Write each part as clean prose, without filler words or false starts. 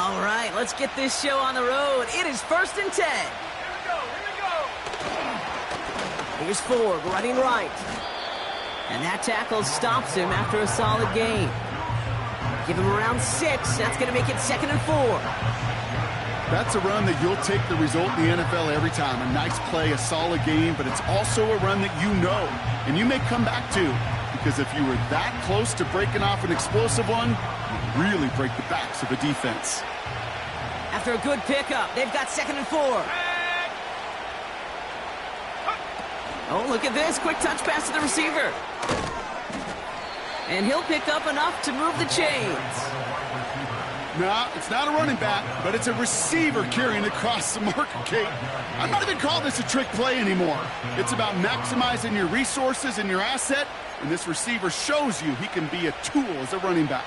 All right, let's get this show on the road. It is 1st and 10. Here we go. Here's Ford running right. And that tackle stops him after a solid gain. Give him around 6. That's going to make it 2nd and 4. That's a run that you'll take the result in the NFL every time. A nice play, a solid game, but it's also a run that you know and you may come back to, because if you were that close to breaking off an explosive one, you really break the backs of a defense. After a good pickup, they've got 2nd and 4. Oh, look at this. Quick touch pass to the receiver. And he'll pick up enough to move the chains. No, it's not a running back, but it's a receiver carrying across the marker, Kate. I'm not even calling this a trick play anymore. It's about maximizing your resources and your asset, and this receiver shows you he can be a tool as a running back.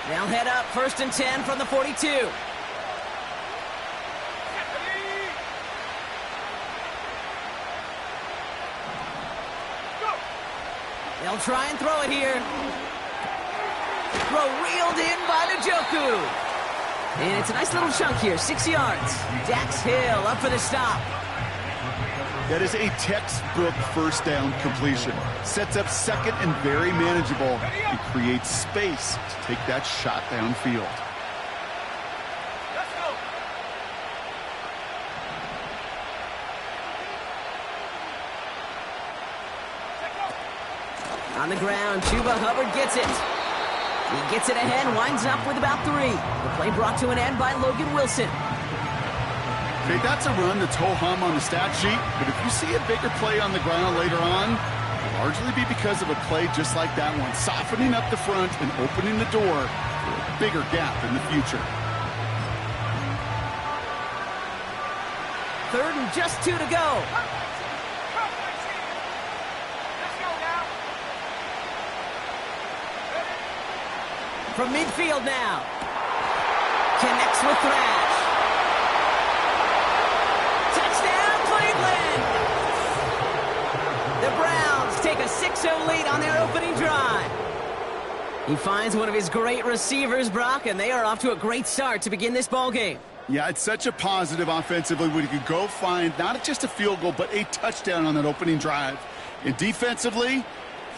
They'll head up 1st and 10 from the 42. They'll try and throw it here. Throw reeled in by Njoku. And it's a nice little chunk here, 6 yards. Dax Hill up for the stop. That is a textbook first down completion. Sets up second and very manageable. It creates space to take that shot downfield. Let's go. On the ground, Chuba Hubbard gets it. He gets it ahead, winds up with about 3. The play brought to an end by Logan Wilson. Okay, that's a run that's ho-hum on the stat sheet, but if you see a bigger play on the ground later on, it'll largely be because of a play just like that one, softening up the front and opening the door for a bigger gap in the future. 3rd and just 2 to go. From midfield now. Connects with Thrash. Touchdown, Cleveland! The Browns take a 6-0 lead on their opening drive. He finds one of his great receivers, Brock, and they are off to a great start to begin this ballgame. Yeah, it's such a positive offensively when you can go find not just a field goal, but a touchdown on that opening drive. And defensively,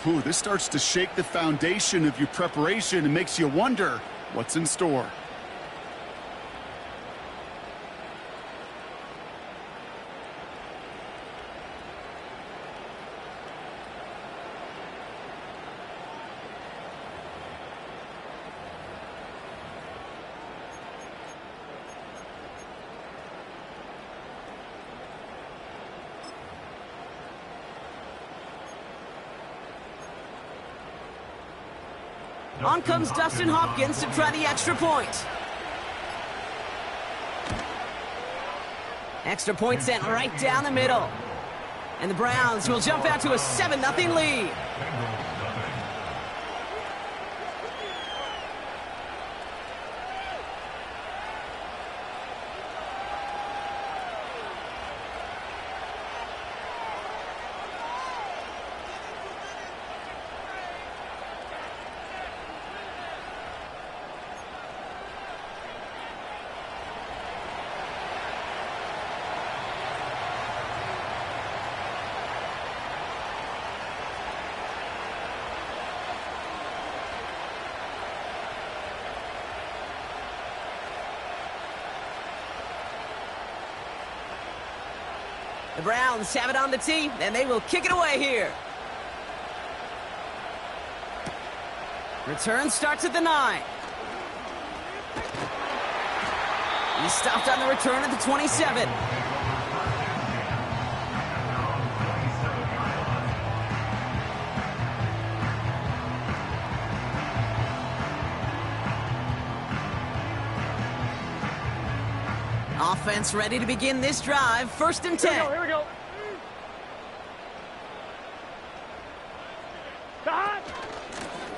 this starts to shake the foundation of your preparation and makes you wonder what's in store. On comes Dustin Hopkins to try the extra point. Extra point sent right down the middle. And the Browns will jump out to a 7-0 lead. The Browns have it on the tee, and they will kick it away here. Return starts at the 9. He stopped on the return at the 27. Offense ready to begin this drive. 1st and 10. Here we go.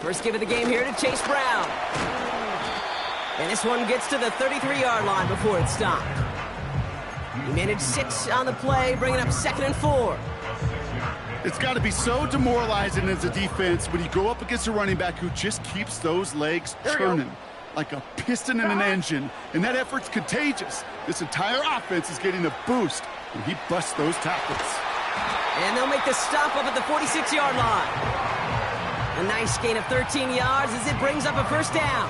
First give of the game here to Chase Brown. And this one gets to the 33-yard line before it's stopped. He managed 6 on the play, bringing up 2nd and 4. It's got to be so demoralizing as a defense when you go up against a running back who just keeps those legs turning like a piston in an engine, and that effort's contagious. This entire offense is getting a boost when he busts those tackles. And they'll make the stop up at the 46-yard line. A nice gain of 13 yards as it brings up a first down.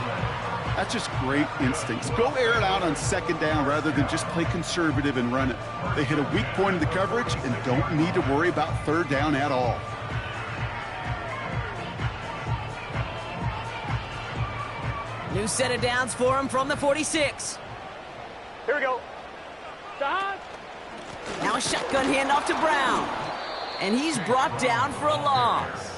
That's just great instincts. Go air it out on second down rather than just play conservative and run it. They hit a weak point in the coverage and don't need to worry about third down at all. New set of downs for him from the 46. Here we go. Now a shotgun handoff to Brown. And he's brought down for a loss.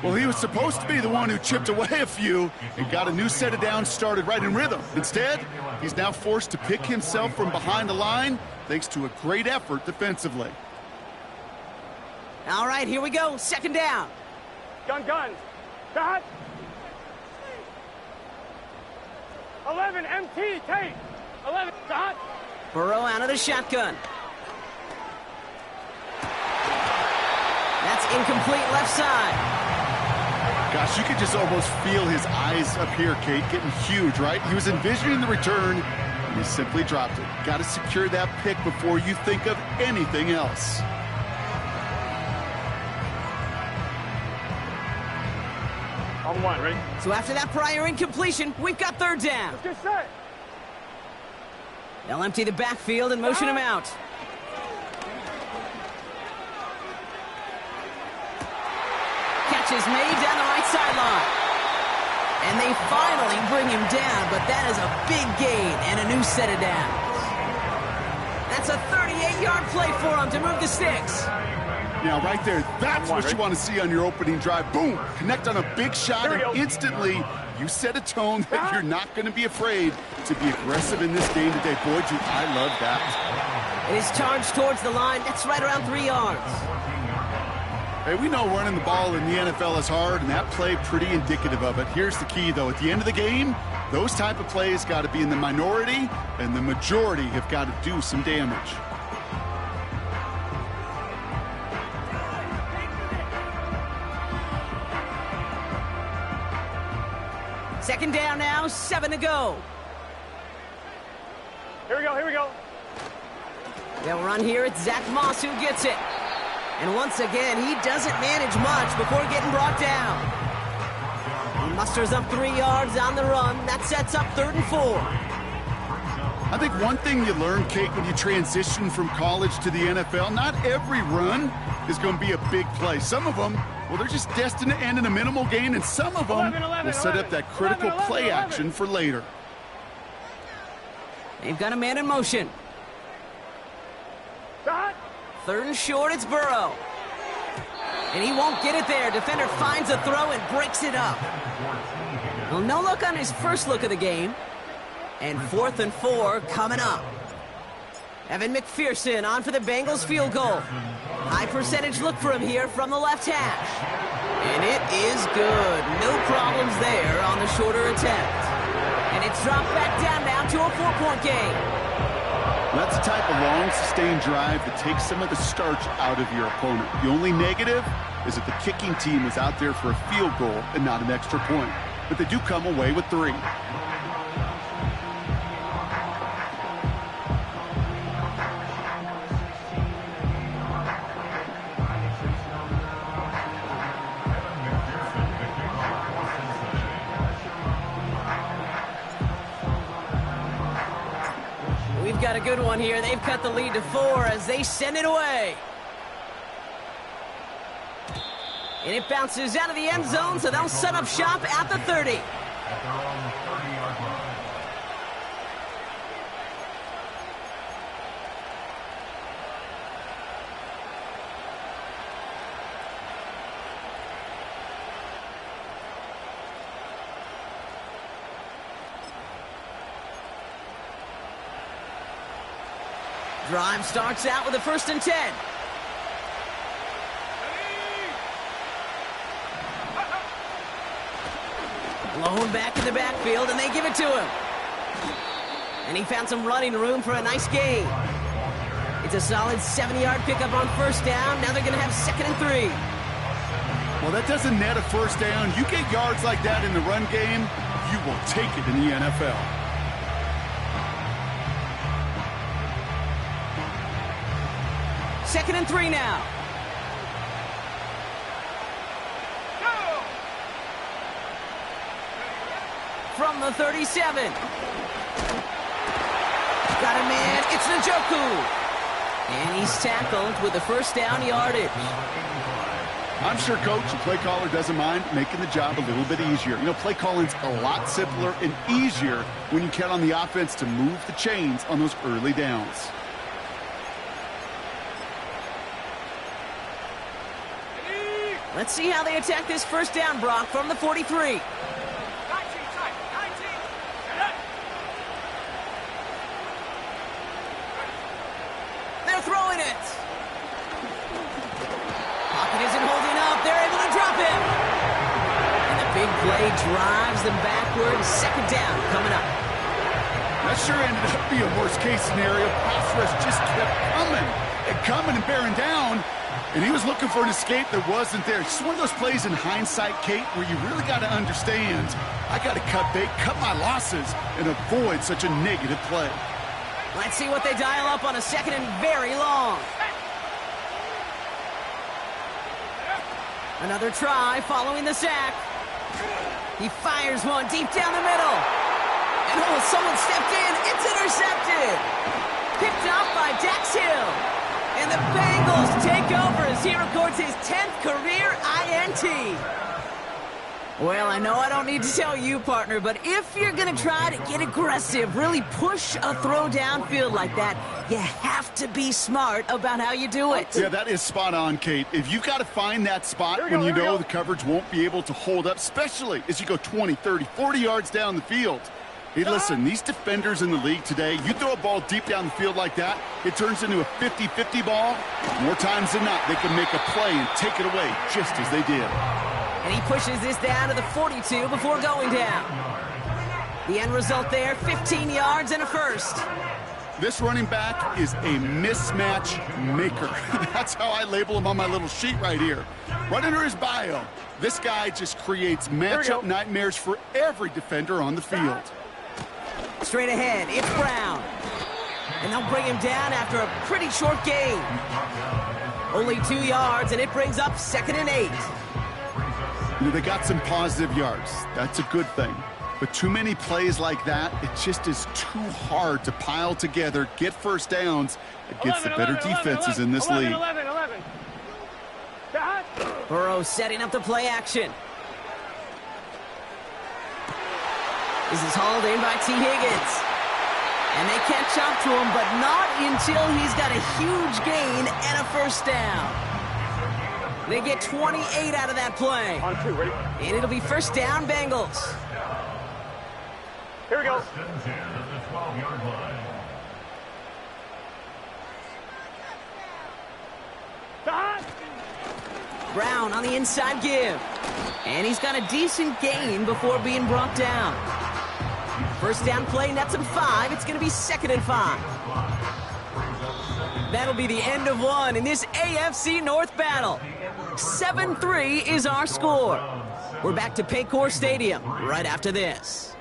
Well, he was supposed to be the one who chipped away a few and got a new set of downs started right in rhythm. Instead, he's now forced to pick himself from behind the line thanks to a great effort defensively. All right, here we go. Second down. Gun. Dot. 11 MT. Tate. 11. Dot. Burrow out of the shotgun. That's incomplete left side. Gosh, you could just almost feel his eyes up here, Kate, getting huge, right? He was envisioning the return, and he simply dropped it. Got to secure that pick before you think of anything else. On one, ready? So after that prior incompletion, we've got third down. Let's get set. They'll empty the backfield and motion him out. Catch is made down the right sideline. And they finally bring him down, but that is a big gain and a new set of downs. That's a 38-yard play for him to move the sticks. Now, right there, that's what you want to see on your opening drive. Boom! Connect on a big shot, and instantly you set a tone that you're not going to be afraid to be aggressive in this game today. Boy, I love that. It is charged towards the line. That's right around 3 yards. Hey, we know running the ball in the NFL is hard, and that play pretty indicative of it. Here's the key, though. At the end of the game, those type of plays got to be in the minority, and the majority have got to do some damage. Second down now, 7 to go. Here we go. They'll run here. It's Zach Moss who gets it. And once again, he doesn't manage much before getting brought down. He musters up 3 yards on the run. That sets up 3rd and 4. I think one thing you learn, Kate, when you transition from college to the NFL, not every run is going to be a big play. Some of them, well, they're just destined to end in a minimal gain, and some of them will set up that critical play action for later. They've got a man in motion. Dot. 3rd and short, it's Burrow. And he won't get it there. Defender finds a throw and breaks it up. Well, no look on his first look of the game. And 4th and 4 coming up. Evan McPherson on for the Bengals field goal. High percentage look for him here from the left hash. And it is good. No problems there on the shorter attempt. And it's dropped back down now to a 4-point game. That's the type of long, sustained drive that takes some of the starch out of your opponent. The only negative is that the kicking team was out there for a field goal and not an extra point. But they do come away with 3. Got a good one here. They've cut the lead to 4 as they send it away. And it bounces out of the end zone, so they'll set up shop at the 30. Drive starts out with a 1st and 10. Blown back in the backfield, and they give it to him. And he found some running room for a nice gain. It's a solid 70-yard pickup on first down. Now they're going to have 2nd and 3. Well, that doesn't net a first down. You get yards like that in the run game, you will take it in the NFL. Second and 3 now. From the 37. Got a man. It's Njoku. And he's tackled with the first down yardage. I'm sure coach and play caller doesn't mind making the job a little bit easier. You know, play calling's a lot simpler and easier when you count on the offense to move the chains on those early downs. Let's see how they attack this first down, Brock, from the 43. They're throwing it. Pocket isn't holding up. They're able to drop him. And the big play drives them backwards. Second down coming up. That sure ended up being a worst-case scenario. Pass rush just kept coming and bearing down. And he was looking for an escape that wasn't there. It's just one of those plays in hindsight, Kate, where you really got to understand, I got to cut bait, cut my losses, and avoid such a negative play. Let's see what they dial up on a second and very long. Another try following the sack. He fires one deep down the middle. And someone stepped in. It's intercepted. Picked off by Dax Hill. And the Bengals take over as he records his 10th career INT. Well, I know I don't need to tell you, partner, but if you're going to try to get aggressive, really push a throw downfield like that, you have to be smart about how you do it. Yeah, that is spot on, Kate. If you've got to find that spot when you know the coverage won't be able to hold up, especially as you go 20, 30, 40 yards down the field. Hey, listen, these defenders in the league today, you throw a ball deep down the field like that, it turns into a 50-50 ball. More times than not, they can make a play and take it away just as they did. And he pushes this down to the 42 before going down. The end result there, 15 yards and a first. This running back is a mismatch maker. That's how I label him on my little sheet right here. Right under his bio, this guy just creates matchup nightmares for every defender on the field. Straight ahead, it's Brown. And they'll bring him down after a pretty short gain. Only 2 yards, and it brings up 2nd and 8. You know, they got some positive yards. That's a good thing. But too many plays like that, it just is too hard to pile together, get first downs against the better defenses in this league. 11. Burrow setting up the play action. This is hauled in by T. Higgins. And they catch up to him, but not until he's got a huge gain and a first down. They get 28 out of that play. On 2, ready? And it'll be first down, Bengals. Here we go. Brown on the inside give. And he's got a decent gain before being brought down. First down play nets him 5. It's going to be 2nd and 5. That'll be the end of one in this AFC North battle. 7-3 is our score. We're back to Paycor Stadium right after this.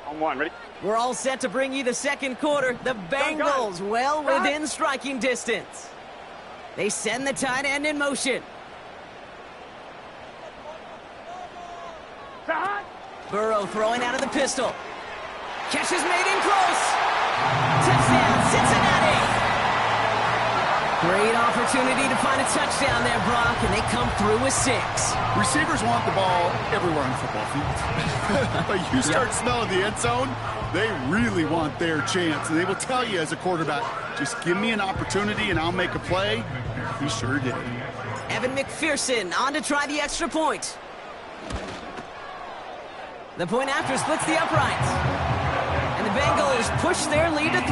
On 1, ready? We're all set to bring you the second quarter. The Bengals well within striking distance. They send the tight end in motion. Burrow throwing out of the pistol. Catch is made in close. Touchdown, Cincinnati. Great opportunity to find a touchdown there, Brock, and they come through with 6. Receivers want the ball everywhere on the football field. But you start smelling the end zone, they really want their chance. And they will tell you as a quarterback, just give me an opportunity and I'll make a play. He sure did. Evan McPherson on to try the extra point. The point after splits the uprights. And the Bengals push their lead to 3.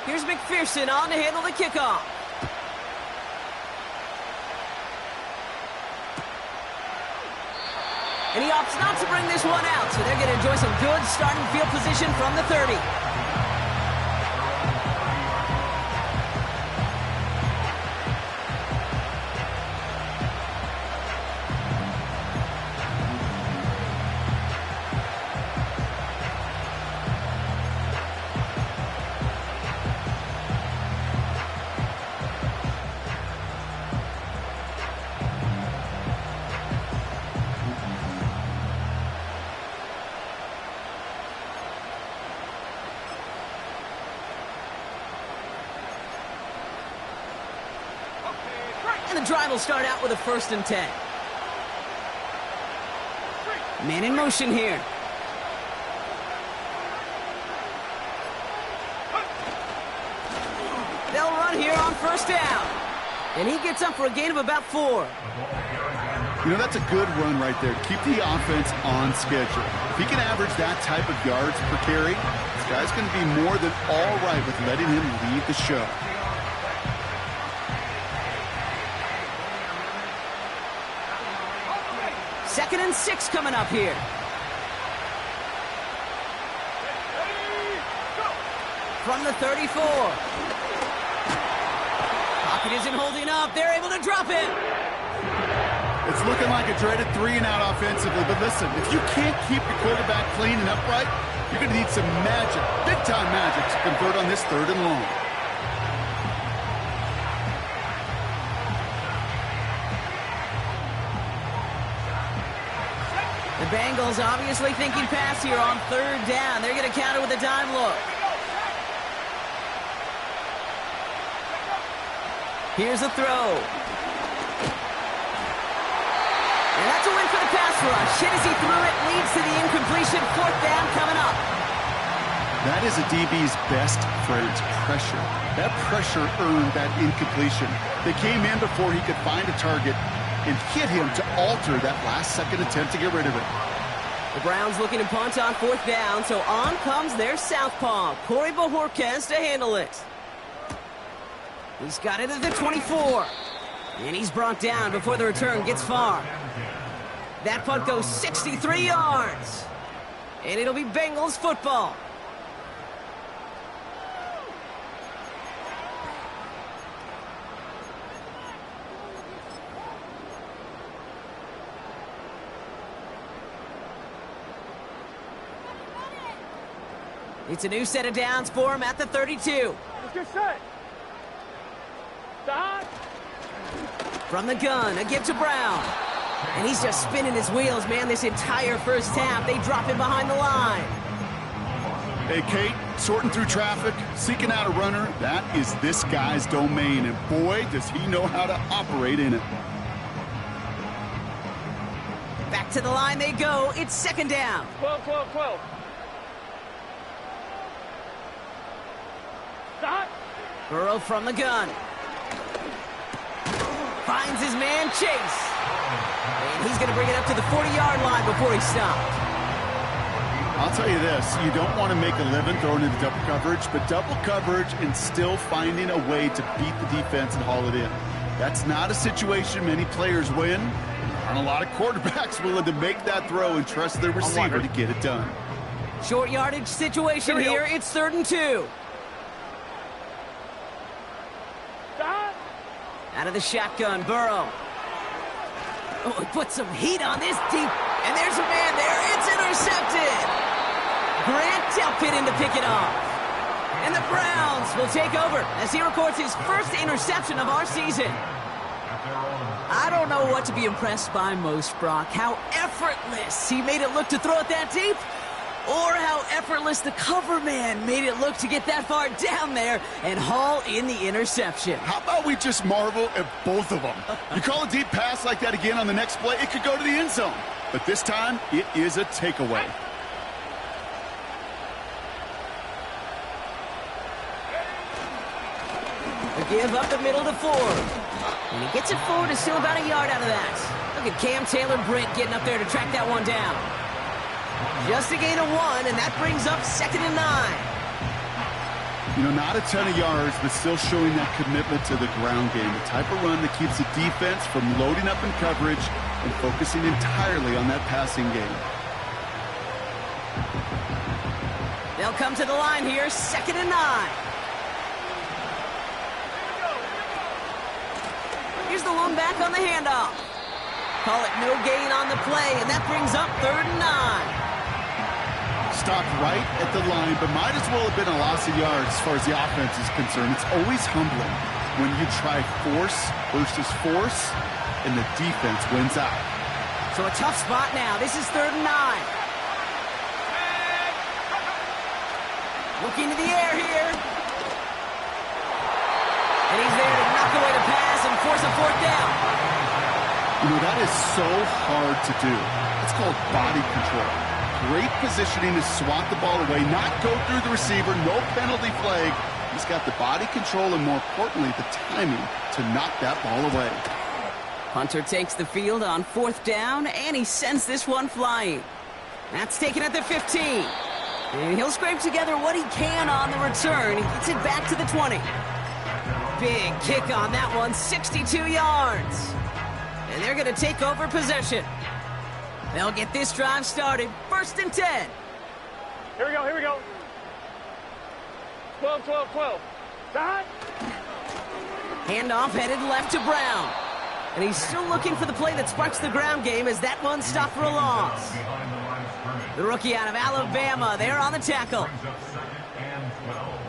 Here's McPherson on to handle the kickoff. And he opts not to bring this one out, so they're going to enjoy some good starting field position from the 30. And the drive will start out with a 1st and 10. Man in motion here. They'll run here on 1st down. And he gets up for a gain of about 4. You know, that's a good run right there. Keep the offense on schedule. If he can average that type of yards per carry, this guy's going to be more than all right with letting him lead the show. Second and 6 coming up here. From the 34. Pocket isn't holding up. They're able to drop it. It's looking like a dreaded 3-and-out offensively, but listen, if you can't keep your quarterback clean and upright, you're going to need some magic, big-time magic, to convert on this 3rd and long. The Bengals obviously thinking pass here on 3rd down. They're going to counter with a dime look. Here's a throw. And that's a win for the pass rush. Hit as he threw it, leads to the incompletion. 4th down coming up. That is a DB's best friend, pressure. That pressure earned that incompletion. They came in before he could find a target and hit him to alter that last-second attempt to get rid of it. The Browns looking to punt on 4th down, so on comes their southpaw, Corey Bojorquez, to handle it. He's got it at the 24. And he's brought down before the return gets far. That punt goes 63 yards. And it'll be Bengals football. It's a new set of downs for him at the 32. Get set. Stop. From the gun, a give to Brown. And he's just spinning his wheels, man, this entire first half. They drop him behind the line. Hey, Kate, sorting through traffic, seeking out a runner, that is this guy's domain. And boy, does he know how to operate in it. Back to the line they go. It's 2nd down. 12, 12, 12. Stop. Burrow from the gun. Finds his man, Chase. And he's going to bring it up to the 40-yard line before he stopped. I'll tell you this, you don't want to make a living throwing into double coverage, but double coverage and still finding a way to beat the defense and haul it in. That's not a situation many players win. There aren't a lot of quarterbacks willing to make that throw and trust their receiver to get it done. Short yardage situation here. It's 3rd and 2. Out of the shotgun, Burrow. Oh, he put some heat on this deep. And there's a man there. It's intercepted. Grant Delpit in to pick it off. And the Browns will take over as he records his first interception of our season. I don't know what to be impressed by most, Brock. How effortless he made it look to throw it that deep, or how effortless the cover man made it look to get that far down there and haul in the interception. How about we just marvel at both of them? You call a deep pass like that again on the next play, it could go to the end zone. But this time, it is a takeaway. Give up the middle to Ford. And he gets it forward to still about a yard out of that. Look at Cam Taylor-Britt getting up there to track that one down. Just a gain of 1, and that brings up 2nd and 9. You know, not a ton of yards, but still showing that commitment to the ground game. The type of run that keeps the defense from loading up in coverage and focusing entirely on that passing game. They'll come to the line here, 2nd and 9. Here's the long back on the handoff. Call it no gain on the play, and that brings up 3rd and 9. Stopped right at the line, but might as well have been a loss of yards as far as the offense is concerned. It's always humbling when you try force versus force, and the defense wins out. So a tough spot now. This is 3rd and 9. Looking to the air here. And he's there to knock away the pass and force a 4th down. You know, that is so hard to do. It's called body control. Great positioning to swat the ball away, not go through the receiver, no penalty flag. He's got the body control and, more importantly, the timing to knock that ball away. Hunter takes the field on 4th down, and he sends this one flying. That's taken at the 15. And he'll scrape together what he can on the return. He gets it back to the 20. Big kick on that one, 62 yards. And they're going to take over possession. They'll get this drive started. 1st and 10. Here we go, here we go. 12, 12, 12. Dot. Handoff headed left to Brown. And he's still looking for the play that sparks the ground game as that one stopped for a loss. The rookie out of Alabama, they're on the tackle. And 12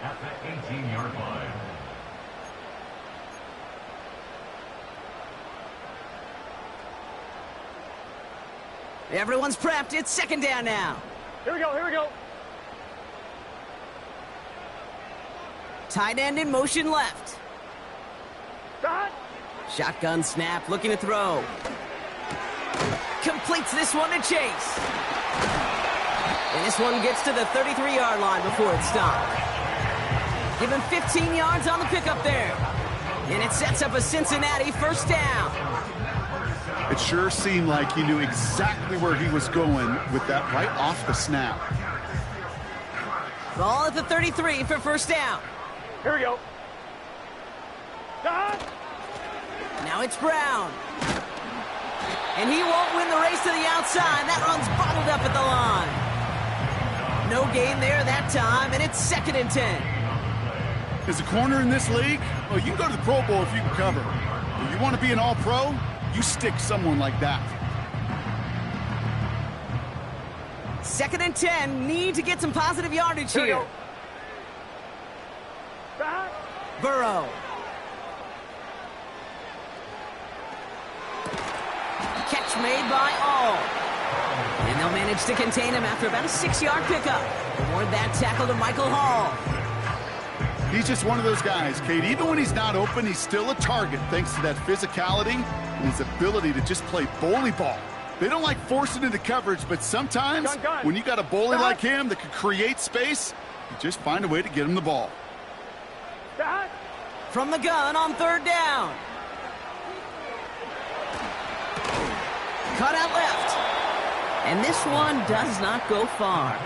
at the 18-yard line. Everyone's prepped. It's 2nd down now. Here we go, here we go. Tight end in motion left. Dot. Shotgun snap, looking to throw. Completes this one to Chase. And this one gets to the 33-yard line before it stopped. Give him 15 yards on the pickup there. And it sets up a Cincinnati 1st down. It sure seemed like he knew exactly where he was going with that right off the snap. Ball at the 33 for 1st down. Here we go. Dot. Now it's Brown. And he won't win the race to the outside. That run's bottled up at the line. No gain there that time, and it's 2nd and 10. As a corner in this league, well, you can go to the Pro Bowl if you can cover. If you want to be an all-pro, you stick someone like that. 2nd and 10. Need to get some positive yardage here. Burrow. Catch made by All. And they'll manage to contain him after about a 6-yard pickup. Award that tackle to Michael Hall. He's just one of those guys, Kate. Even when he's not open, he's still a target thanks to that physicality and his ability to just play bully ball. They don't like forcing into coverage, but sometimes when you got a bully like him that can create space, you just find a way to get him the ball. From the gun on 3rd down. Cut out left. And this one does not go far.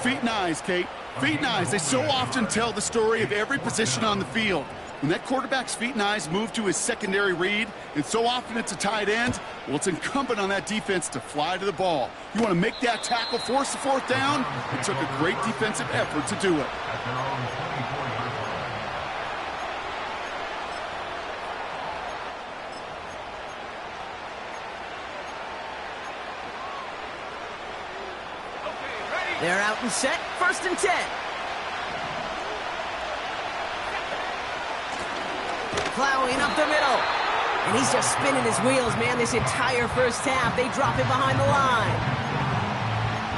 Feet and eyes, Kate. Feet and eyes. They so often tell the story of every position on the field. When that quarterback's feet and eyes move to his secondary read, and so often it's a tight end, well, it's incumbent on that defense to fly to the ball. You want to make that tackle, force the 4th down? It took a great defensive effort to do it. They're out and set. 1st and 10. Plowing up the middle. And he's just spinning his wheels, man, this entire 1st half. They drop it behind the line.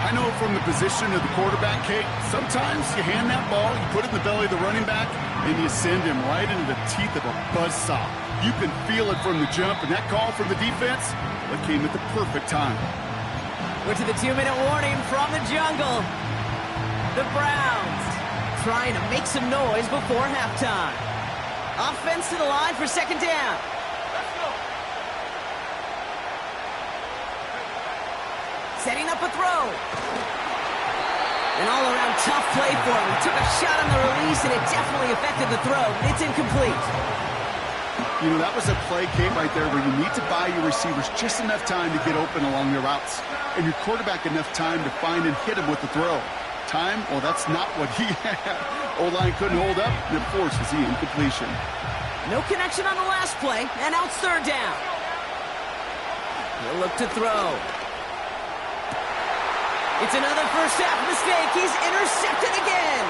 I know from the position of the quarterback, Kate, sometimes you hand that ball, you put it in the belly of the running back, and you send him right into the teeth of a buzzsaw. You can feel it from the jump, and that call from the defense, that came at the perfect time. We're to the 2-minute warning from the jungle. The Browns trying to make some noise before halftime. Offense to the line for second down. Setting up a throw. An all-around tough play for him. He took a shot on the release, and it definitely affected the throw, but it's incomplete. You know, that was a play, Kate, right there where you need to buy your receivers just enough time to get open along their routes, and your quarterback enough time to find and hit him with the throw. Time? Well, that's not what he had. O-line couldn't hold up, and it forces the incompletion. No connection on the last play, and now it's third down. He'll look to throw. It's another first-half mistake. He's intercepted again.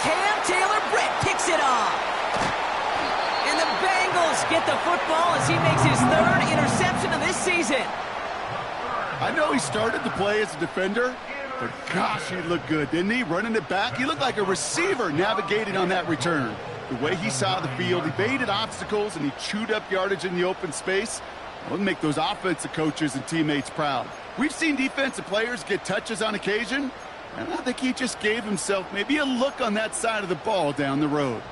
Cam Taylor-Britt picks it off. And the Bengals get the football as he makes his third interception of this season. I know he started the play as a defender, but gosh, he looked good, didn't he? Running it back, he looked like a receiver navigating on that return. The way he saw the field, he evaded obstacles, and he chewed up yardage in the open space. It'll make those offensive coaches and teammates proud. We've seen defensive players get touches on occasion, and I think he just gave himself maybe a look on that side of the ball down the road.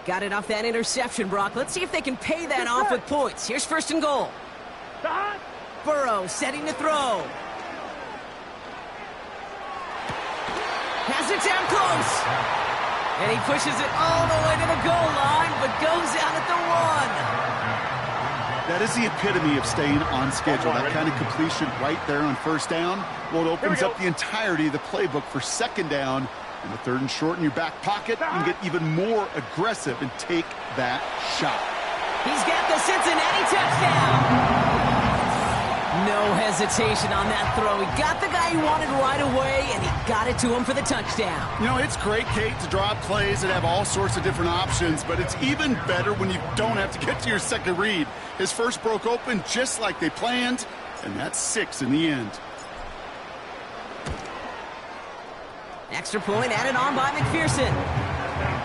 Got it off that interception, Brock. Let's see if they can pay that off with points. Here's first and goal. Burrow setting to throw. Has it down close. And he pushes it all the way to the goal line, but goes out at the 1. That is the epitome of staying on schedule. That kind of completion right there on first down. Well, it opens up the entirety of the playbook for second down. And the third and short in your back pocket, you can get even more aggressive and take that shot. He's got the Cincinnati touchdown. No hesitation on that throw. He got the guy he wanted right away, and he got it to him for the touchdown. You know, it's great, Kate, to draw up plays that have all sorts of different options, but it's even better when you don't have to get to your second read. His first broke open just like they planned, and that's 6 in the end. Extra point added on by McPherson.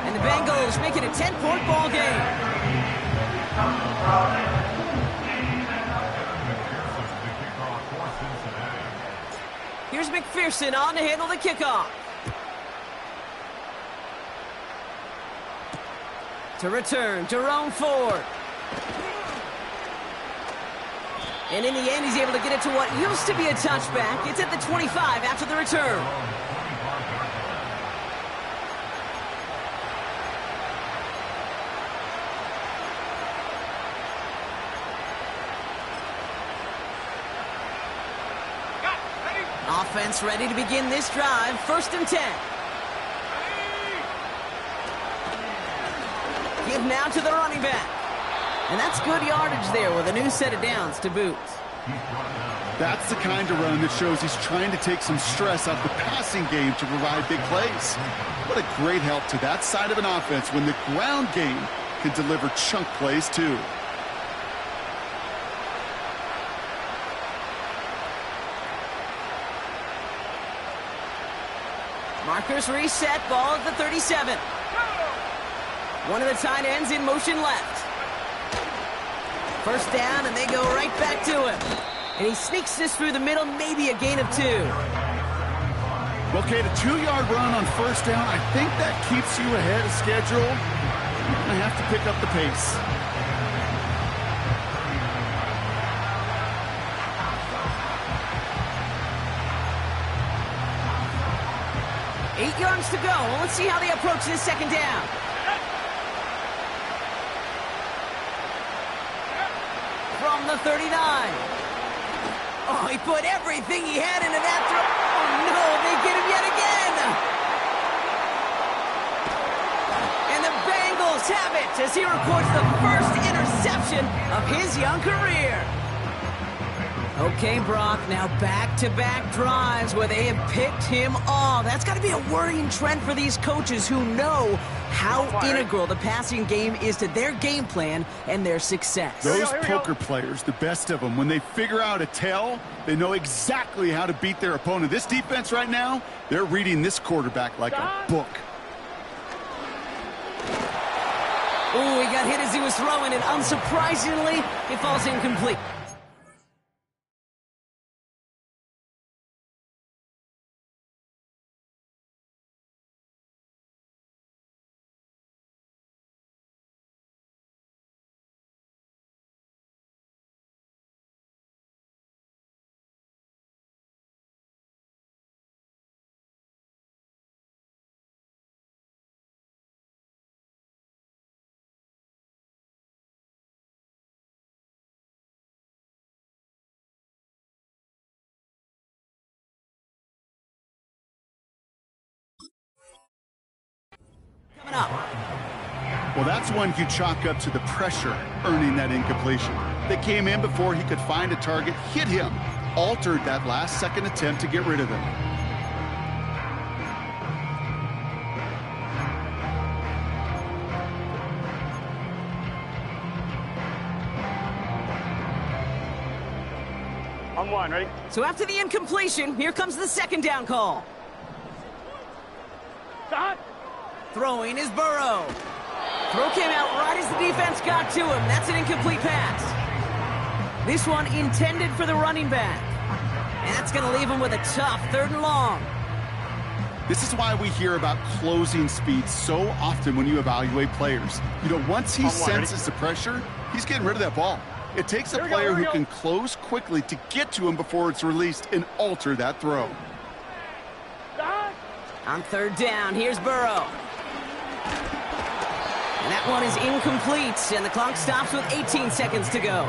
And the Bengals make it a 10-point ball game. Here's McPherson on to handle the kickoff. To return, Jerome Ford. And in the end, he's able to get it to what used to be a touchback. It's at the 25 after the return. Offense ready to begin this drive. First and 10. Give now to the running back. And that's good yardage there with a new set of downs to boot. That's the kind of run that shows he's trying to take some stress off the passing game to provide big plays. What a great help to that side of an offense when the ground game can deliver chunk plays too. Markers reset, ball at the 37. One of the tight ends in motion left. First down, and they go right back to him. And he sneaks this through the middle, maybe a gain of 2. Okay, the 2-yard run on first down, I think that keeps you ahead of schedule. You're going to have to pick up the pace. Eight yards to go. Well, let's see how they approach this second down. From the 39. Oh, he put everything he had into that throw. Oh, no, they get him yet again. And the Bengals have it as he records the first interception of his young career. Okay, Brock, now back-to-back drives where they have picked him off. That's got to be a worrying trend for these coaches who know how integral the passing game is to their game plan and their success. Those poker players, the best of them, when they figure out a tell, they know exactly how to beat their opponent. This defense right now, they're reading this quarterback like a book. Ooh, he got hit as he was throwing, and unsurprisingly, it falls incomplete. Up. Well, that's one you chalk up to the pressure earning that incompletion. They came in before he could find a target, hit him, altered that last-second attempt to get rid of him. On one, ready? So after the incompletion, here comes the second down call. Stop! Throwing is Burrow. Throw came out right as the defense got to him. That's an incomplete pass. This one intended for the running back. And that's going to leave him with a tough 3rd and long. This is why we hear about closing speed so often when you evaluate players. You know, once he senses the pressure, he's getting rid of that ball. It takes a player who can close quickly to get to him before it's released and alter that throw. Stop! On 3rd down, here's Burrow. And that one is incomplete, and the clock stops with 18 seconds to go.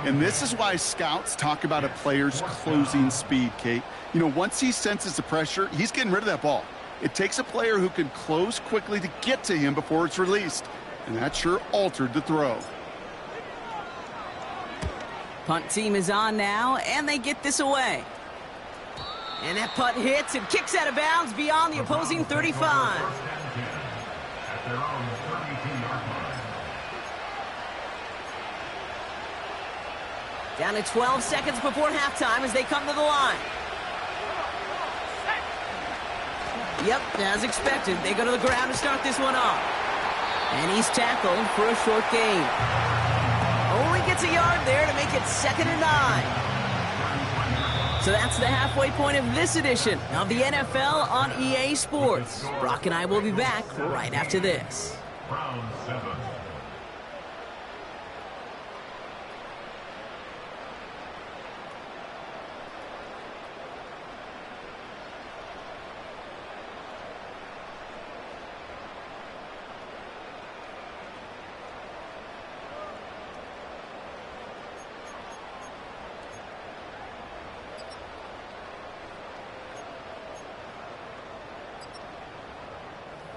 And this is why scouts talk about a player's closing speed, Kate. You know, once he senses the pressure, he's getting rid of that ball. It takes a player who can close quickly to get to him before it's released. And that sure altered the throw. Punt team is on now, and they get this away. And that punt hits and kicks out of bounds beyond the opposing 35. At their own 32-yard line. Down to 12 seconds before halftime as they come to the line. Yep, as expected, they go to the ground to start this one off. And he's tackled for a short gain. Only gets a yard there to make it 2nd and 9. So that's the halfway point of this edition of the NFL on EA Sports. Brock and I will be back right after this. Round 7.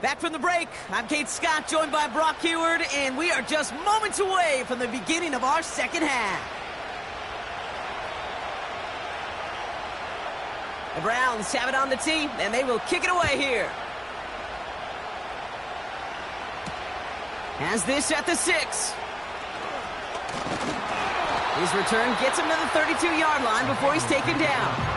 Back from the break, I'm Kate Scott, joined by Brock Heward, and we are just moments away from the beginning of our second half. The Browns have it on the tee, and they will kick it away here. Has this at the 6. His return gets him to the 32-yard line before he's taken down.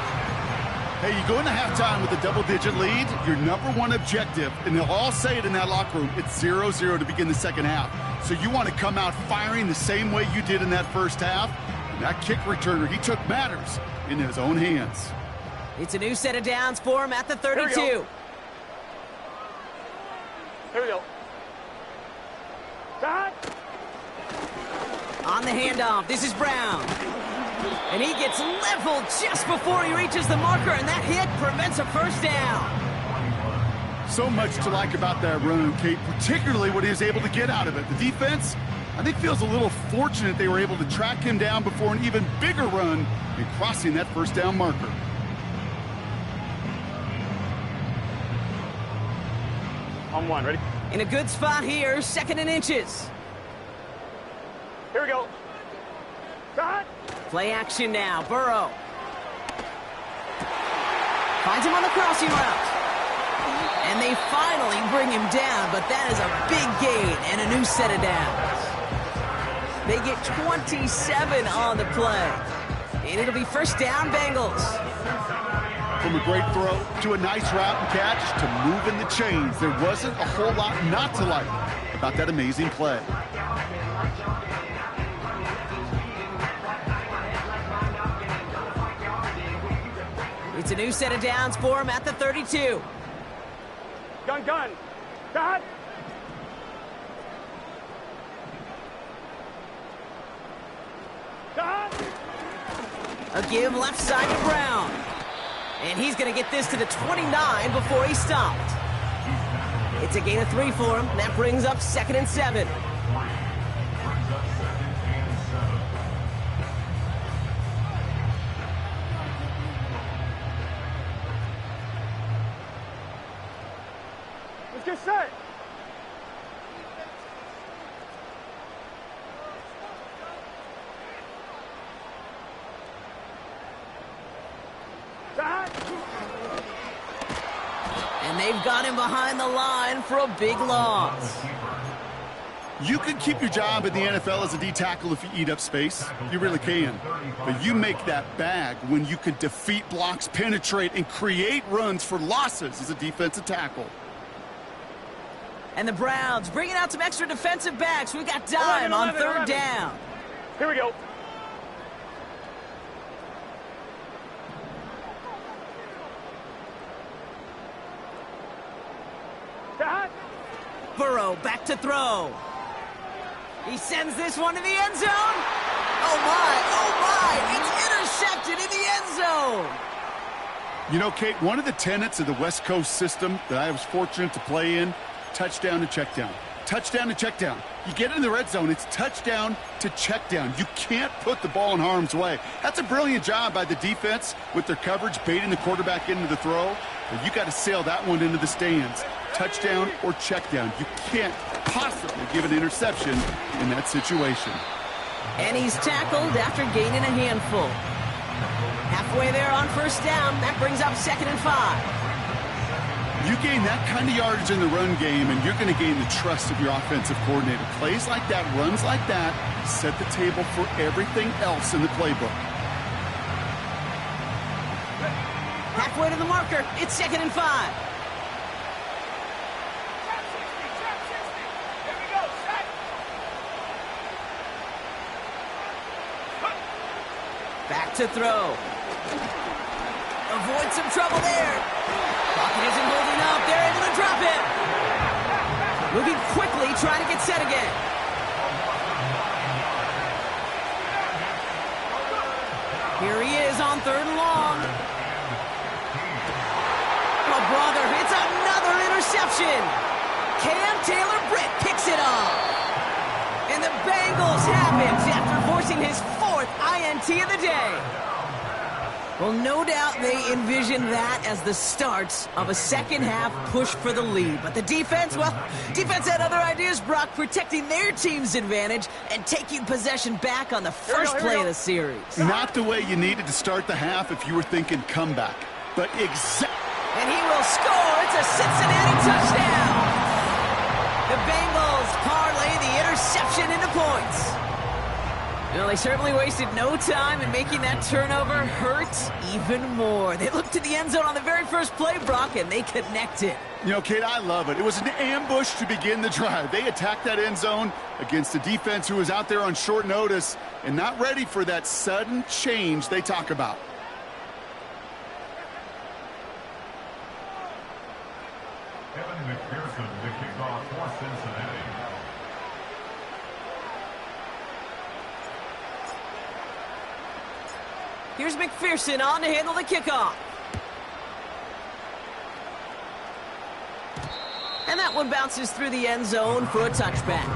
Hey, you go into halftime with a double-digit lead, your number one objective, and they'll all say it in that locker room, it's 0-0 to begin the second half. So you want to come out firing the same way you did in that first half. And that kick returner, he took matters in his own hands. It's a new set of downs for him at the 32. Here we go. Stop! On the handoff, this is Brown. And he gets leveled just before he reaches the marker, and that hit prevents a first down. So much to like about that run, Kate, particularly what he was able to get out of it. The defense, I think, feels a little fortunate they were able to track him down before an even bigger run and crossing that first down marker. On one, ready? In a good spot here, 2nd and inches. Here we go. Stop! Play action now, Burrow. Finds him on the crossing route. And they finally bring him down, but that is a big gain and a new set of downs. They get 27 on the play. And it'll be first down, Bengals. From a great throw to a nice route and catch to moving the chains, there wasn't a whole lot not to like about that amazing play. It's a new set of downs for him at the 32. Gun. Stop! Stop! A give left side to Brown. And he's going to get this to the 29 before he stopped. It's a gain of 3 for him. That brings up 2nd and 7. Let's your set. And they've got him behind the line for a big loss. You can keep your job in the NFL as a D tackle if you eat up space. You really can. But you make that bag when you can defeat blocks, penetrate, and create runs for losses as a defensive tackle. And the Browns bringing out some extra defensive backs. We got dime on third down. Here we go. Burrow back to throw. He sends this one to the end zone. Oh my, it's intercepted in the end zone. You know, Kate, one of the tenets of the West Coast system that I was fortunate to play in, touchdown to check down. Touchdown to check down. You get in the red zone, it's touchdown to check down. You can't put the ball in harm's way. That's a brilliant job by the defense with their coverage, baiting the quarterback into the throw. But you got to sail that one into the stands. Touchdown or check down. You can't possibly give an interception in that situation. And he's tackled after gaining a handful. Halfway there on first down. That brings up 2nd and 5. You gain that kind of yardage in the run game, and you're going to gain the trust of your offensive coordinator. Plays like that, runs like that, set the table for everything else in the playbook. Halfway to the marker. It's 2nd and 5. Back to throw. Avoid some trouble there. Pocket isn't holding up. They're able to drop it. Moving quickly, trying to get set again. Here he is on 3rd and long. Oh, brother, it's another interception. Cam Taylor-Britt picks it off. And the Bengals have it after forcing his 4th INT of the day. Well, no doubt they envisioned that as the start of a second-half push for the lead. But the defense, well, defense had other ideas, Brock, protecting their team's advantage and taking possession back on the first play of the series. Not the way you needed to start the half if you were thinking comeback. But And he will score. It's a Cincinnati touchdown. The Bengals parlay the interception into points. Well, they certainly wasted no time in making that turnover hurt even more. They looked to the end zone on the very first play, Brock, and they connected. You know, Kate, I love it. It was an ambush to begin the drive. They attacked that end zone against a defense who was out there on short notice and not ready for that sudden change they talk about. Kevin McPherson, the kickoff for Cincinnati. Here's McPherson on to handle the kickoff. And that one bounces through the end zone for a touchback.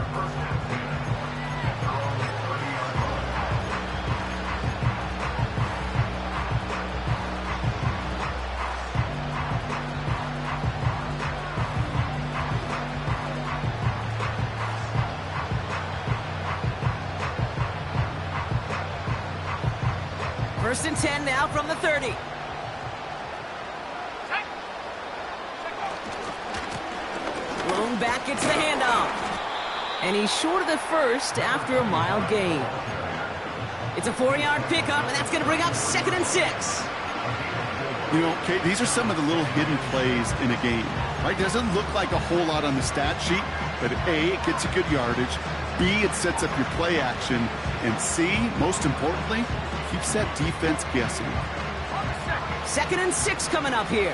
First and 10 now from the 30. Blown back gets the handoff. And he's short of the first after a mile gain. It's a 4-yard pickup, and that's going to bring up 2nd and 6. You know, Kate, these are some of the little hidden plays in a game. Right? Doesn't look like a whole lot on the stat sheet, but A, it gets you good yardage. B, it sets up your play action. And C, most importantly, keeps that defense guessing. 2nd and 6 coming up here.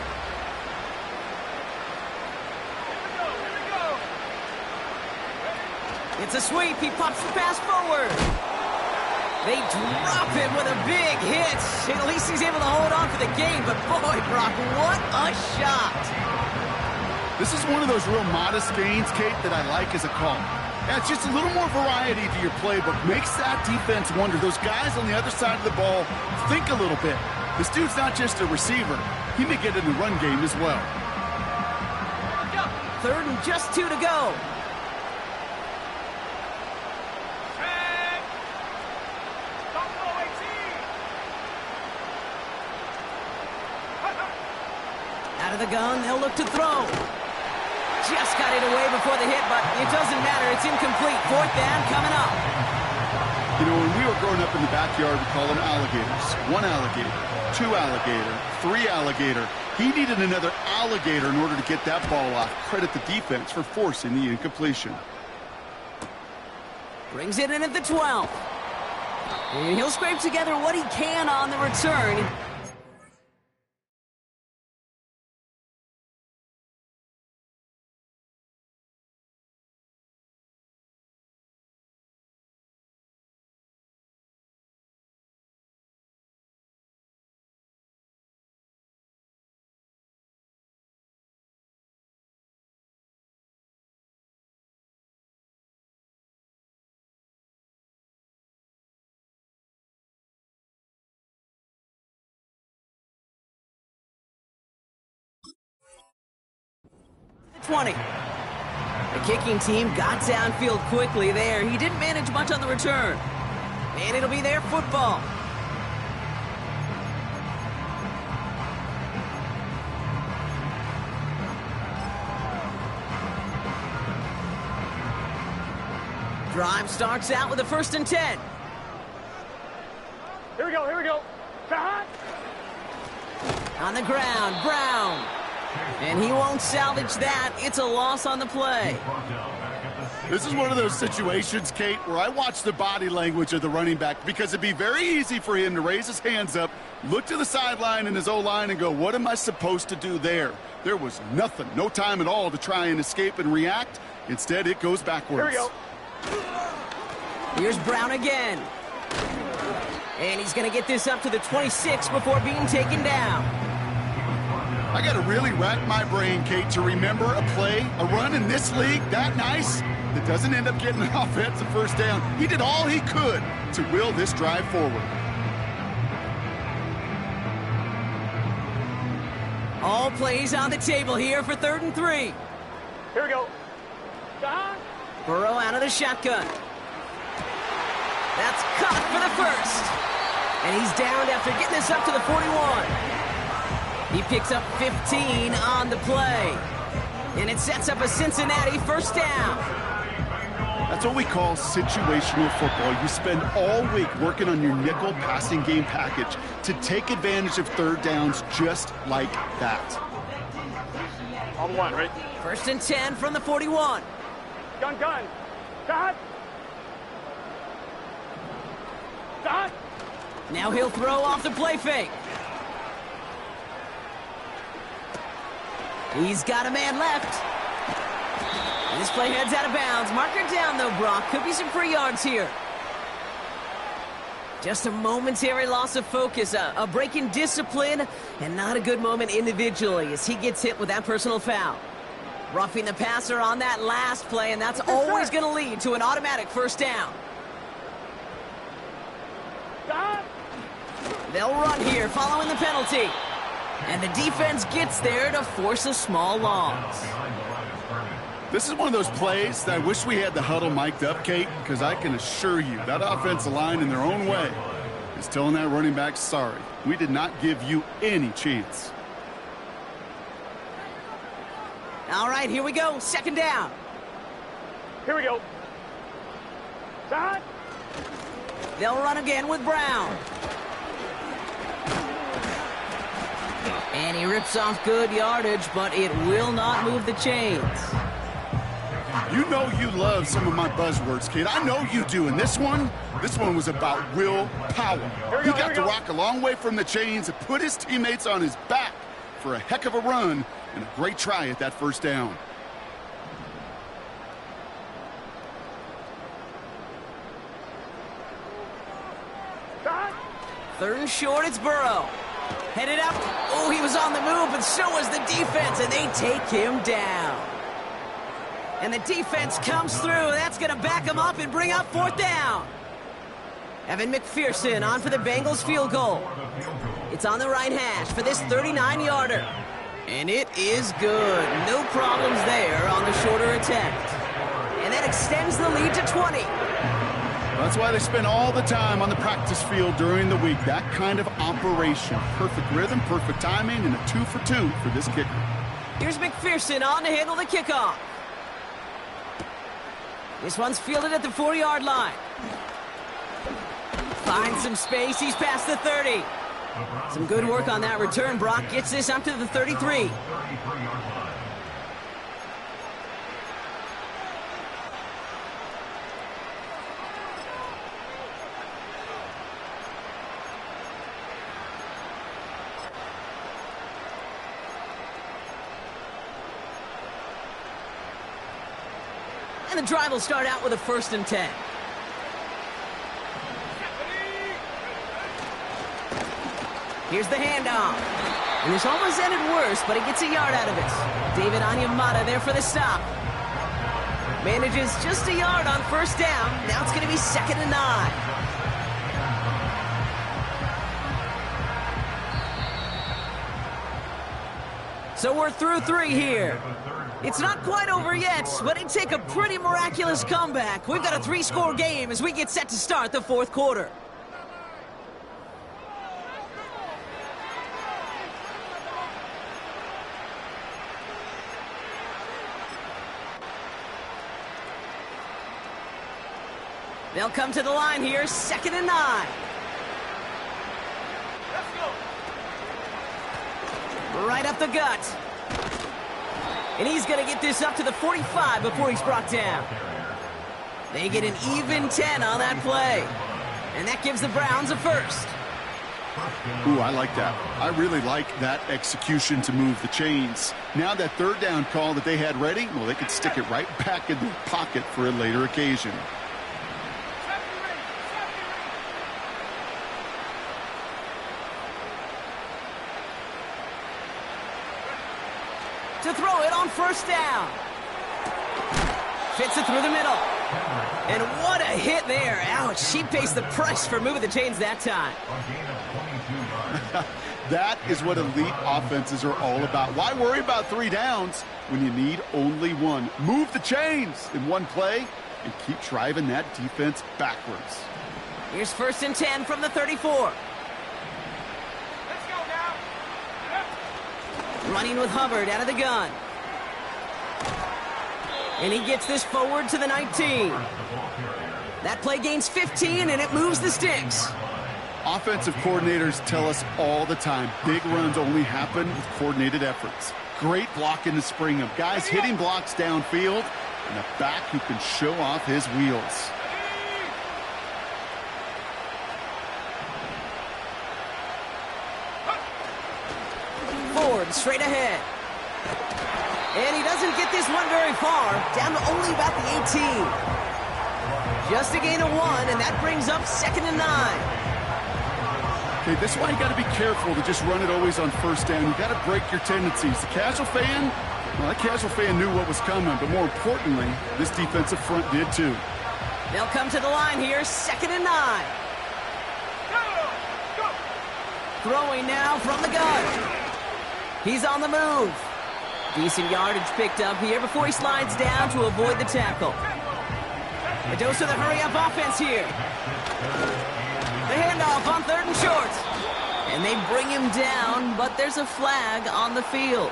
It's a sweep. He pops the pass forward. They drop him with a big hit. At least he's able to hold on for the game. But boy, Brock, what a shot. This is one of those real modest gains, Kate, that I like as a call. Yeah, it's just a little more variety to your playbook. Makes that defense wonder. Those guys on the other side of the ball think a little bit. This dude's not just a receiver. He may get in the run game as well. 3rd and just 2 to go. Out of the gun, they'll look to throw. Just got it away before the hit, but it doesn't matter. It's incomplete. 4th down coming up. You know, when we were growing up in the backyard, we called them alligators. 1 alligator, 2 alligator, 3 alligator. He needed another alligator in order to get that ball off. Credit the defense for forcing the incompletion. Brings it in at the 12. And he'll scrape together what he can on the return. The 20. The kicking team got downfield quickly there. He didn't manage much on the return. And it'll be their football. Drive starts out with a 1st and 10. Here we go, here we go. Cut! On the ground, Brown. And he won't salvage that. It's a loss on the play. This is one of those situations, Kate, where I watch the body language of the running back because it'd be very easy for him to raise his hands up, look to the sideline in his O-line and go, what am I supposed to do there? There was nothing, no time at all to try and escape and react. Instead, it goes backwards. Here we go. Here's Brown again. And he's going to get this up to the 26 before being taken down. I got to really rack my brain, Kate, to remember a play, a run in this league that nice that doesn't end up getting an offensive 1st down. He did all he could to will this drive forward. All plays on the table here for 3rd and 3. Here we go. Cut! Burrow out of the shotgun. That's caught for the 1st. And he's downed after getting this up to the 41. He picks up 15 on the play. And it sets up a Cincinnati 1st down. That's what we call situational football. You spend all week working on your nickel passing game package to take advantage of 3rd downs just like that. On 1, right? 1st and 10 from the 41. Gun. Cut! Cut! Now he'll throw off the play fake. He's got a man left. And this play heads out of bounds. Marker down, though, Brock. Could be some free yards here. Just a momentary loss of focus, a break in discipline, and not a good moment individually as he gets hit with that personal foul. Roughing the passer on that last play, and that's always going to lead to an automatic 1st down. Cut! They'll run here following the penalty. And the defense gets there to force a small loss. This is one of those plays that I wish we had the huddle mic'd up, Kate, because I can assure you that offensive line in their own way is telling that running back, sorry, we did not give you any chance. All right, here we go. 2nd down. Here we go. Cut! They'll run again with Brown. And he rips off good yardage, but it will not move the chains. You know you love some of my buzzwords, kid. I know you do. And this one was about will power. He got to rock a long way from the chains and put his teammates on his back for a heck of a run and a great try at that 1st down. Cut! 3rd and short, it's Burrow. Headed up. Oh, he was on the move, but so was the defense, and they take him down. And the defense comes through. That's going to back him up and bring up 4th down. Evan McPherson on for the Bengals field goal. It's on the right hash for this 39-yarder. And it is good. No problems there on the shorter attempt. And that extends the lead to 20. That's why they spend all the time on the practice field during the week. That kind of operation. Perfect rhythm, perfect timing, and a 2 for 2 for this kicker. Here's McPherson on to handle the kickoff. This one's fielded at the 4-yard line. Finds some space. He's past the 30. Some good work on that return. Brock gets this up to the 33. And the drive will start out with a 1st and 10. Here's the handoff. And this almost ended worse, but he gets a yard out of it. David Onyemata there for the stop. Manages just a yard on 1st down. Now it's going to be 2nd and 9. So we're through 3 here. It's not quite over yet, but it'd take a pretty miraculous comeback. We've got a 3-score game as we get set to start the 4th quarter. They'll come to the line here, 2nd and 9. Right up the gut. And he's going to get this up to the 45 before he's brought down. They get an even 10 on that play. And that gives the Browns a 1st. Ooh, I like that. I really like that execution to move the chains. Now that 3rd down call that they had ready, well, they could stick it right back in their pocket for a later occasion. To throw it on 1st down. Fits it through the middle. And what a hit there. Ouch, she pays the price for moving the chains that time. That is what elite offenses are all about. Why worry about 3 downs when you need only 1? Move the chains in one play and keep driving that defense backwards. Here's 1st and 10 from the 34. Running with Hubbard out of the gun. And he gets this forward to the 19. That play gains 15, and it moves the sticks. Offensive coordinators tell us all the time, big runs only happen with coordinated efforts. Great blocking to spring them. Guys hitting blocks downfield, and a back who can show off his wheels. Ford straight ahead. And he doesn't get this one very far, down to only about the 18. Just a gain of 1, and that brings up 2nd and 9. Okay, this is why you got to be careful to just run it always on 1st down. You got to break your tendencies. The casual fan, well, that casual fan knew what was coming, but more importantly, this defensive front did too. They'll come to the line here, 2nd and 9. Throwing now from the gun. He's on the move. Decent yardage picked up here before he slides down to avoid the tackle. A dose of the hurry-up offense here. The handoff on 3rd and short. And they bring him down, but there's a flag on the field.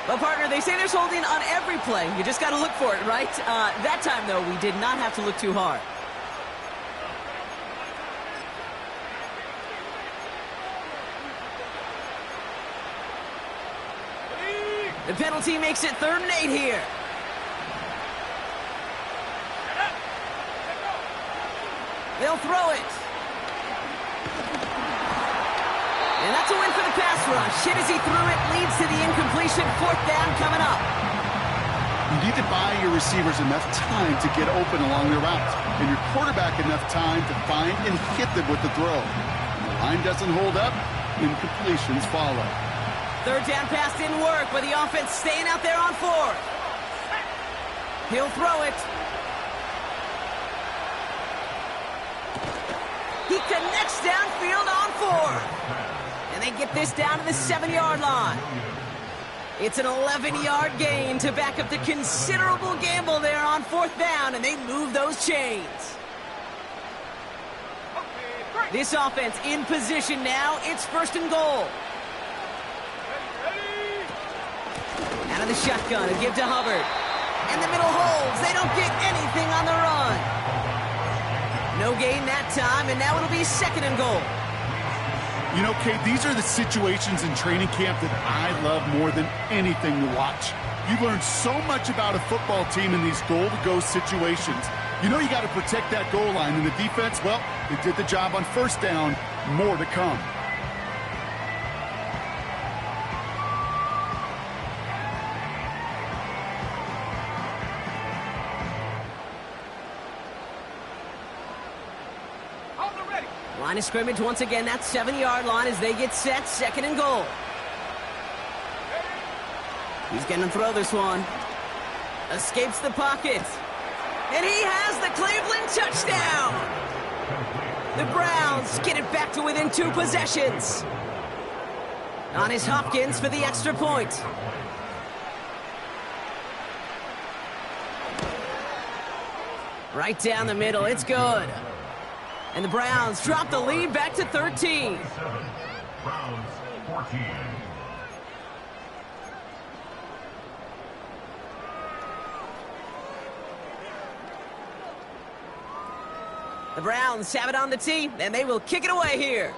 Well, partner, they say there's holding on every play. You just got to look for it, right? That time, though, we did not have to look too hard. The penalty makes it 3rd and 8 here. They'll throw it. And that's a win for the pass rush. Hit as he threw it, leads to the incompletion. 4th down coming up. You need to buy your receivers enough time to get open along their routes, and your quarterback enough time to find and hit them with the throw. When the line doesn't hold up, incompletions follow. 3rd down pass didn't work, but the offense staying out there on 4th. He'll throw it. He connects downfield on 4th. And they get this down to the 7-yard line. It's an 11-yard gain to back up the considerable gamble there on 4th down, and they move those chains. This offense in position now. It's 1st and goal. Out of the shotgun, a give to Hubbard. And the middle holds. They don't get anything on the run. No gain that time, and now it'll be 2nd and goal. You know, Kate, these are the situations in training camp that I love more than anything to watch. You learn so much about a football team in these goal-to-go situations. You know you got to protect that goal line, and the defense, well, they did the job on 1st down. More to come. Line of scrimmage once again, that 7-yard line as they get set, 2nd and goal. He's going to throw this one. Escapes the pocket. And he has the Cleveland touchdown. The Browns get it back to within 2 possessions. On is Hopkins for the extra point. Right down the middle, it's good. And the Browns drop the lead back to 13. Browns 14. The Browns have it on the tee, and they will kick it away here.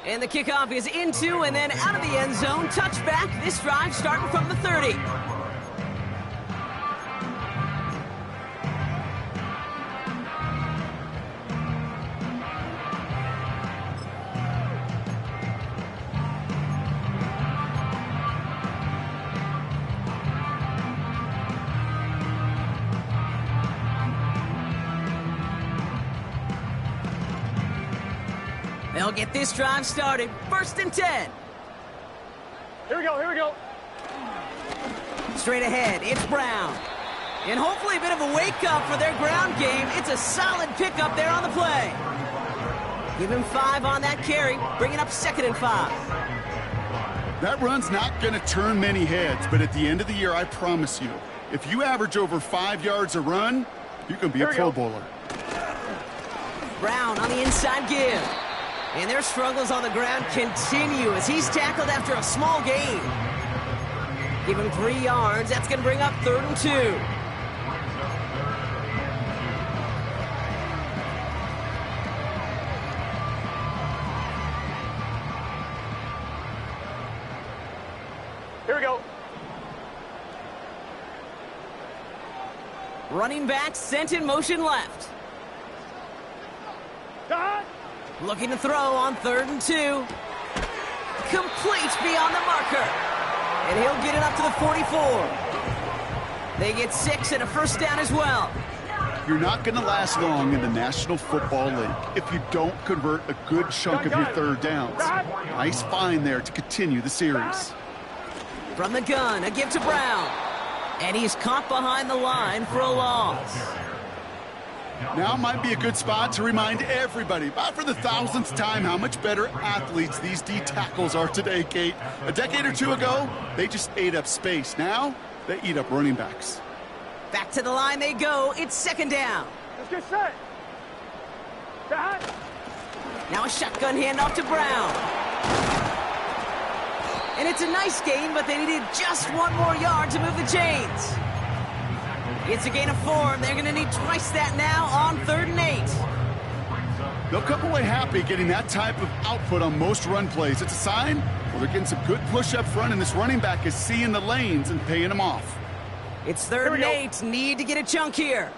And the kickoff is into and then out of the end zone. Touchback, this drive starting from the 30. They'll get this drive started. 1st and 10. Here we go, here we go. Straight ahead, it's Brown. And hopefully a bit of a wake-up for their ground game. It's a solid pickup there on the play. Give him 5 on that carry, bringing up 2nd and 5. That run's not going to turn many heads, but at the end of the year, I promise you, if you average over 5 yards a run, you can be a Pro Bowler. Brown on the inside give. And their struggles on the ground continue as he's tackled after a small gain. Give him 3 yards. That's going to bring up 3rd and 2. Here we go. Running back sent in motion left. Done. Looking to throw on 3rd and 2. Complete beyond the marker. And he'll get it up to the 44. They get 6 and a 1st down as well. You're not going to last long in the National Football League if you don't convert a good chunk of your 3rd downs. Nice find there to continue the series. From the gun, a give to Brown. And he's caught behind the line for a loss. Now might be a good spot to remind everybody, about for the 1000th time, how much better athletes these D tackles are today, Kate. A decade or 2 ago, they just ate up space. Now, they eat up running backs. Back to the line they go. It's 2nd down. Let's get set. Done. Now a shotgun handoff to Brown. And it's a nice gain, but they needed just 1 more yard to move the chains. It's a gain of 4, and they're going to need twice that now on 3rd and 8. They'll come away happy getting that type of output on most run plays. It's a sign, well, they're getting some good push up front, and this running back is seeing the lanes and paying them off. It's 3rd and 8. Need to get a chunk here.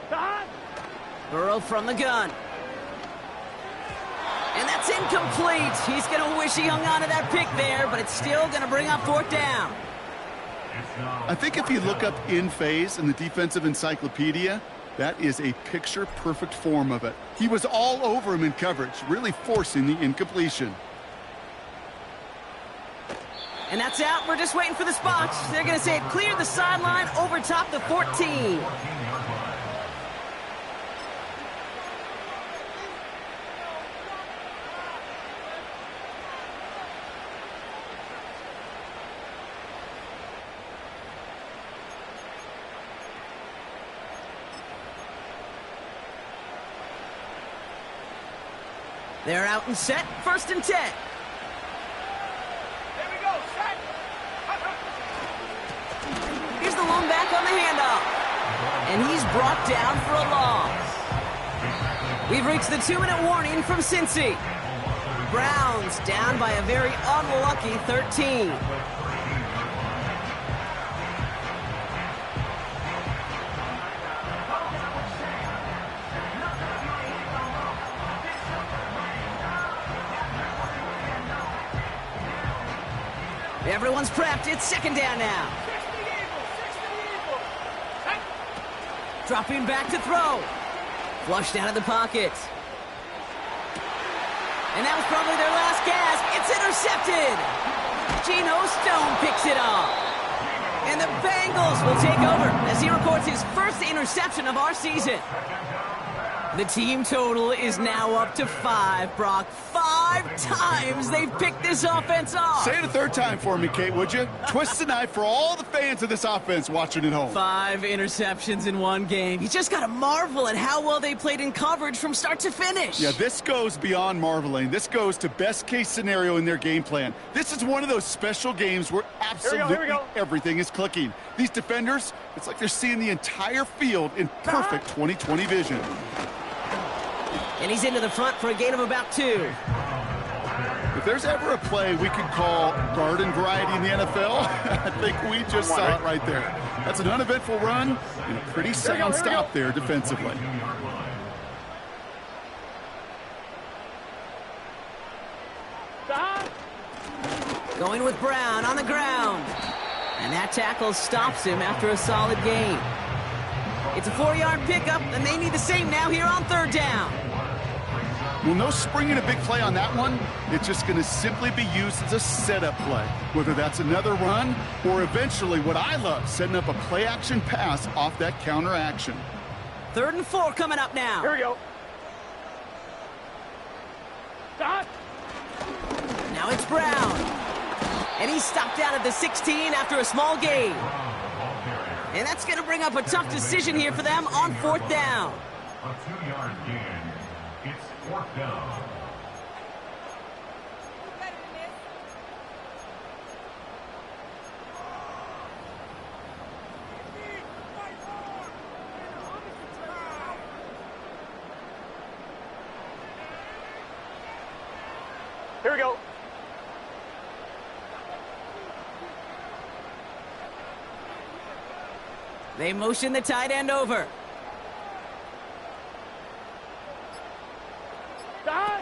Done. Burrow from the gun. And that's incomplete. He's going to wish he hung on to that pick there, but it's still going to bring up 4th down. I think if you look up in phase in the defensive encyclopedia, that is a picture-perfect form of it. He was all over him in coverage, really forcing the incompletion. And that's out. We're just waiting for the spots. They're going to say it cleared the sideline over top the 14. They're out and set. 1st and 10. Here's the lone back on the handoff. And he's brought down for a loss. We've reached the 2-minute warning from Cincy. Browns down by a very unlucky 13. Everyone's prepped. It's 2nd down now. Dropping back to throw. Flushed out of the pocket. And that was probably their last gasp. It's intercepted. Geno Stone picks it off. And the Bengals will take over as he records his first interception of our season. The team total is now up to 5, Brock. 5 times they've picked this offense off. Say it a 3rd time for me, Kate, would you? Twist the knife for all the fans of this offense watching at home. 5 interceptions in one game. You just got to marvel at how well they played in coverage from start to finish. Yeah, this goes beyond marveling. This goes to best-case scenario in their game plan. This is one of those special games where absolutely everything is clicking. These defenders, it's like they're seeing the entire field in perfect 20/20 vision. And he's into the front for a gain of about 2. If there's ever a play we could call garden variety in the NFL, I think we just saw it right there. That's an uneventful run and a pretty sound stop there defensively. Going with Brown on the ground. And that tackle stops him after a solid gain. It's a 4-yard pickup, and they need the same now here on 3rd down. Well, no springing a big play on that one. It's just going to simply be used as a setup play, whether that's another run or eventually what I love, setting up a play-action pass off that counter action. 3rd and 4 coming up now. Here we go. Stop. Now it's Brown. And he's stopped out at the 16 after a small gain. And that's going to bring up a tough decision here for them on 4th down. A 2-yard gain. It's 4th down. Here we go. They motion the tight end over. Stop.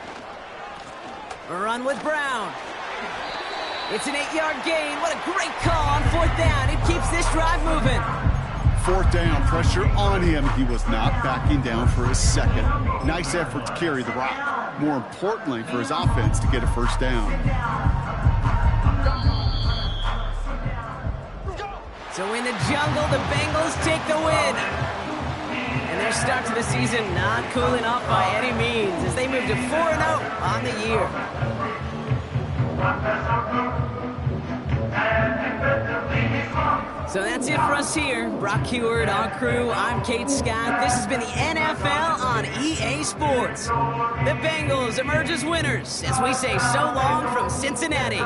A run with Brown. It's an 8-yard gain. What a great call on 4th down. It keeps this drive moving. 4th down, pressure on him. He was not backing down for a second. Nice effort to carry the rock. More importantly, for his offense to get a 1st down. So in the jungle, the Bengals take the win. And their start to the season not cooling off by any means as they move to 4-0 on the year. So that's it for us here. Brock Heward, our crew, I'm Kate Scott. This has been the NFL on EA Sports. The Bengals emerge as winners as we say so long from Cincinnati.